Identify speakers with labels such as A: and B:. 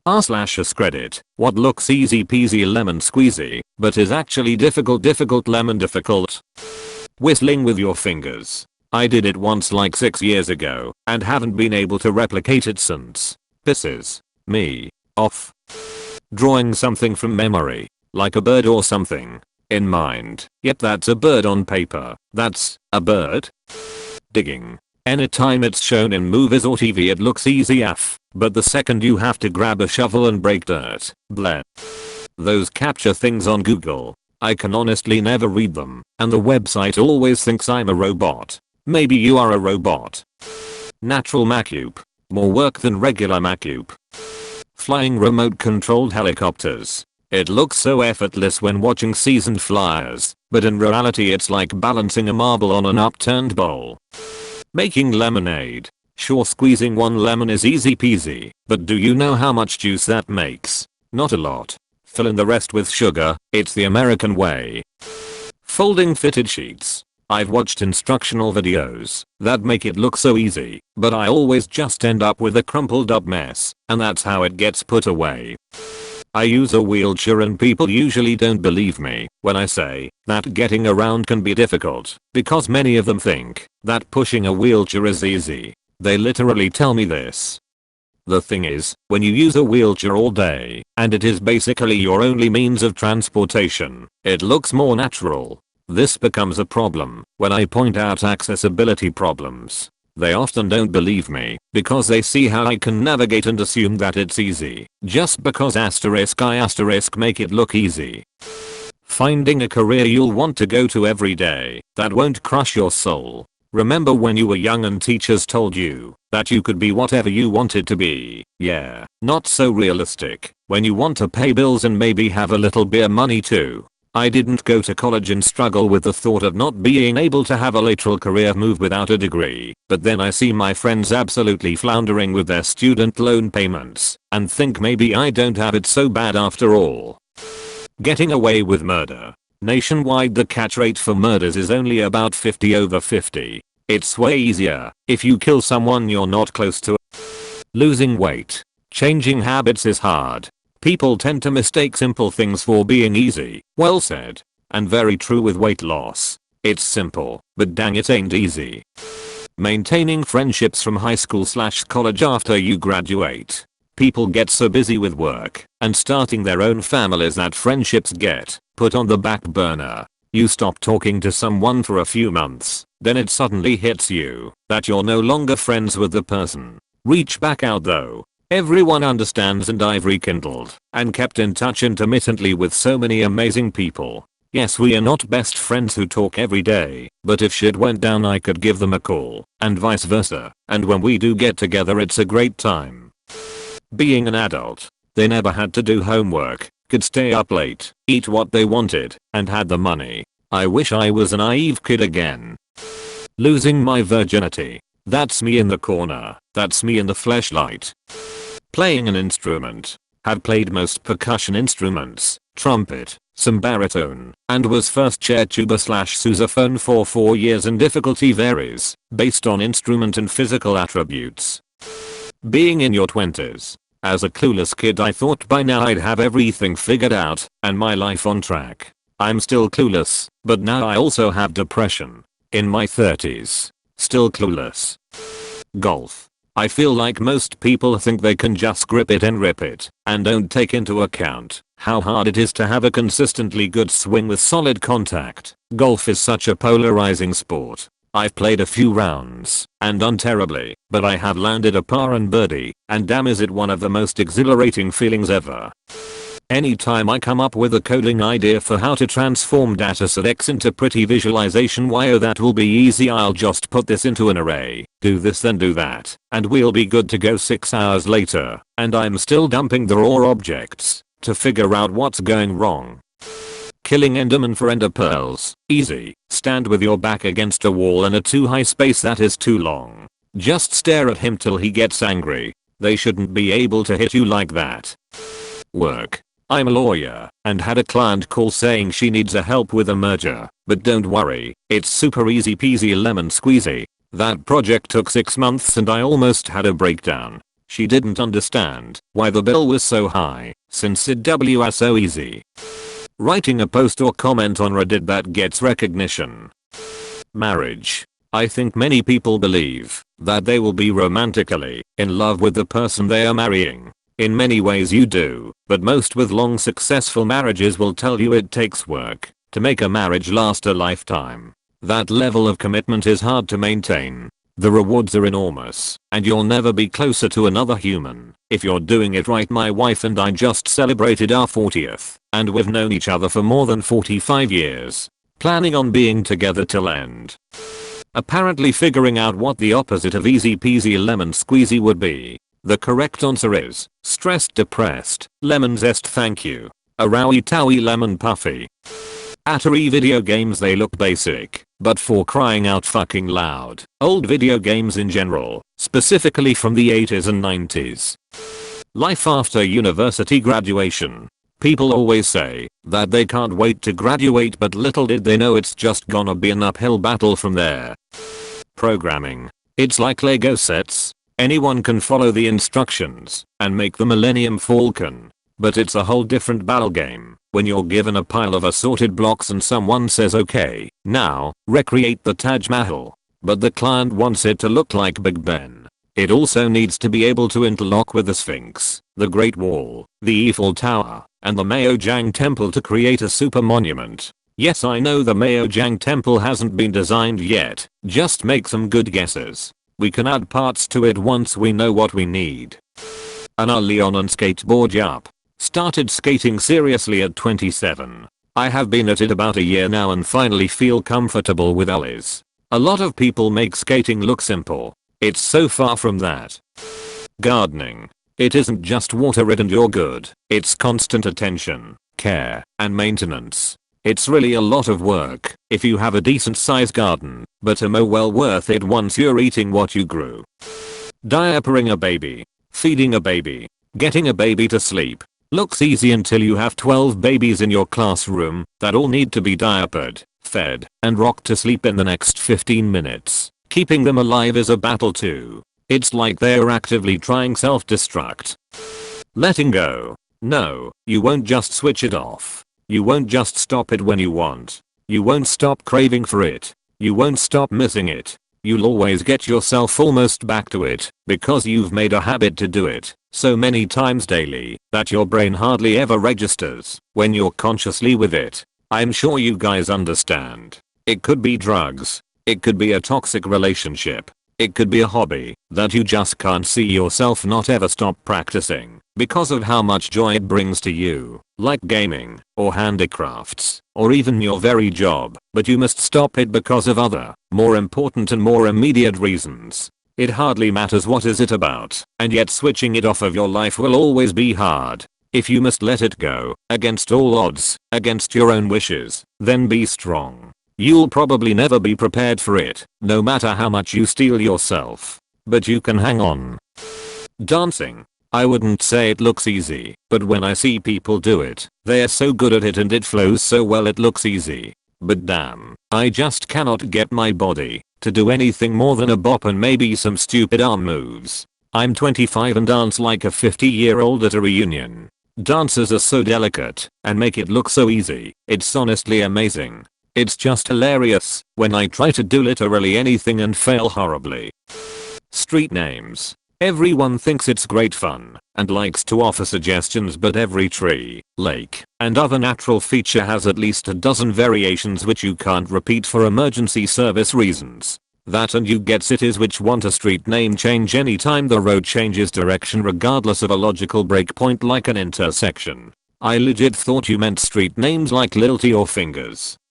A: r/AskReddit, what looks easy peasy lemon squeezy, but is actually difficult lemon difficult? Whistling with your fingers. I did it once like 6 years ago and haven't been able to replicate it since. Pisses me off. Drawing something from memory, like a bird or something, in mind, yet that's a bird on paper. That's a bird? Digging. Anytime it's shown in movies or TV it looks easy AF, but the second you have to grab a shovel and break dirt, bleh. Those capture things on Google, I can honestly never read them, and the website always thinks I'm a robot. Maybe you are a robot. Natural Macup. More work than regular Macup. Flying remote controlled helicopters. It looks so effortless when watching seasoned flyers, but in reality it's like balancing a marble on an upturned bowl. Making lemonade. Sure, squeezing one lemon is easy peasy, but do you know how much juice that makes? Not a lot. Fill in the rest with sugar, it's the American way. Folding fitted sheets. I've watched instructional videos that make it look so easy, but I always just end up with a crumpled up mess, and that's how it gets put away. I use a wheelchair and people usually don't believe me when I say that getting around can be difficult, because many of them think that pushing a wheelchair is easy. They literally tell me this. The thing is, when you use a wheelchair all day, and it is basically your only means of transportation, it looks more natural. This becomes a problem when I point out accessibility problems. They often don't believe me because they see how I can navigate and assume that it's easy just because *I* make it look easy. Finding a career you'll want to go to every day that won't crush your soul. Remember when you were young and teachers told you that you could be whatever you wanted to be? Yeah, not so realistic when you want to pay bills and maybe have a little beer money too. I didn't go to college and struggle with the thought of not being able to have a lateral career move without a degree, but then I see my friends absolutely floundering with their student loan payments and think maybe I don't have it so bad after all. Getting away with murder. Nationwide the catch rate for murders is only about 50/50. It's way easier if you kill someone you're not close to. Losing weight. Changing habits is hard. People tend to mistake simple things for being easy. Well said. And very true with weight loss. It's simple, but dang it ain't easy. Maintaining friendships from high school/college after you graduate. People get so busy with work and starting their own families that friendships get put on the back burner. You stop talking to someone for a few months, then it suddenly hits you that you're no longer friends with the person. Reach back out though. Everyone understands, and I've rekindled and kept in touch intermittently with so many amazing people. Yes, we are not best friends who talk every day, but if shit went down I could give them a call, and vice versa, and when we do get together it's a great time. Being an adult, they never had to do homework, could stay up late, eat what they wanted, and had the money. I wish I was a naive kid again. Losing my virginity. That's me in the corner, that's me in the fleshlight. Playing an instrument. Had played most percussion instruments, trumpet, some baritone, and was first chair tuba/sousaphone for 4 years, and difficulty varies based on instrument and physical attributes. Being in your 20s. As a clueless kid I thought by now I'd have everything figured out and my life on track. I'm still clueless, but now I also have depression. In my 30s. Still clueless. Golf. I feel like most people think they can just grip it and rip it and don't take into account how hard it is to have a consistently good swing with solid contact. Golf is such a polarizing sport. I've played a few rounds and done terribly, but I have landed a par and birdie, and damn is it one of the most exhilarating feelings ever. Anytime I come up with a coding idea for how to transform dataset X into pretty visualization, why oh that will be easy, I'll just put this into an array, do this then do that, and we'll be good to go. 6 hours later, and I'm still dumping the raw objects to figure out what's going wrong. Killing Enderman for ender pearls. Easy. Stand with your back against a wall in a too high space that is too long. Just stare at him till he gets angry. They shouldn't be able to hit you like that. Work. I'm a lawyer and had a client call saying she needs a help with a merger, but don't worry, it's super easy peasy lemon squeezy. That project took 6 months and I almost had a breakdown. She didn't understand why the bill was so high since it was so easy. Writing a post or comment on Reddit that gets recognition. Marriage. I think many people believe that they will be romantically in love with the person they are marrying. In many ways you do, but most with long successful marriages will tell you it takes work to make a marriage last a lifetime. That level of commitment is hard to maintain. The rewards are enormous, and you'll never be closer to another human if you're doing it right. My wife and I just celebrated our 40th, and we've known each other for more than 45 years. Planning on being together till end. Apparently figuring out what the opposite of easy peasy lemon squeezy would be. The correct answer is stressed depressed, lemon zest thank you. A rowie towie lemon puffy. Atari video games, they look basic, but for crying out fucking loud. Old video games in general, specifically from the 80s and 90s. Life after university graduation. People always say that they can't wait to graduate, but little did they know it's just gonna be an uphill battle from there. Programming. It's like Lego sets. Anyone can follow the instructions and make the Millennium Falcon. But it's a whole different ballgame when you're given a pile of assorted blocks and someone says okay, now, recreate the Taj Mahal. But the client wants it to look like Big Ben. It also needs to be able to interlock with the Sphinx, the Great Wall, the Eiffel Tower, and the Maojang Temple to create a super monument. Yes, I know the Maojang Temple hasn't been designed yet, just make some good guesses. We can add parts to it once we know what we need. Anna Leon on skateboard. Yup. Started skating seriously at 27. I have been at it about a year now and finally feel comfortable with ollies. A lot of people make skating look simple. It's so far from that. Gardening. It isn't just water it and you're good. It's constant attention, care, and maintenance. It's really a lot of work if you have a decent sized garden, but well worth it once you're eating what you grew. Diapering a baby. Feeding a baby. Getting a baby to sleep. Looks easy until you have 12 babies in your classroom that all need to be diapered, fed, and rocked to sleep in the next 15 minutes. Keeping them alive is a battle too. It's like they're actively trying self-destruct. Letting go. No, you won't just switch it off. You won't just stop it when you want. You won't stop craving for it. You won't stop missing it. You'll always get yourself almost back to it because you've made a habit to do it so many times daily that your brain hardly ever registers when you're consciously with it. I'm sure you guys understand. It could be drugs. It could be a toxic relationship. It could be a hobby that you just can't see yourself not ever stop practicing because of how much joy it brings to you, like gaming, or handicrafts, or even your very job, but you must stop it because of other, more important and more immediate reasons. It hardly matters what is it about, and yet switching it off of your life will always be hard. If you must let it go, against all odds, against your own wishes, then be strong. You'll probably never be prepared for it, no matter how much you steel yourself. But you can hang on. Dancing. I wouldn't say it looks easy, but when I see people do it, they're so good at it and it flows so well it looks easy. But damn, I just cannot get my body to do anything more than a bop and maybe some stupid arm moves. I'm 25 and dance like a 50-year-old at a reunion. Dancers are so delicate and make it look so easy. It's honestly amazing. It's just hilarious when I try to do literally anything and fail horribly. Street names. Everyone thinks it's great fun and likes to offer suggestions, but every tree, lake, and other natural feature has at least a dozen variations which you can't repeat for emergency service reasons. That and you get cities which want a street name change anytime the road changes direction regardless of a logical breakpoint like an intersection. I legit thought you meant street names like Lil T or Fingers.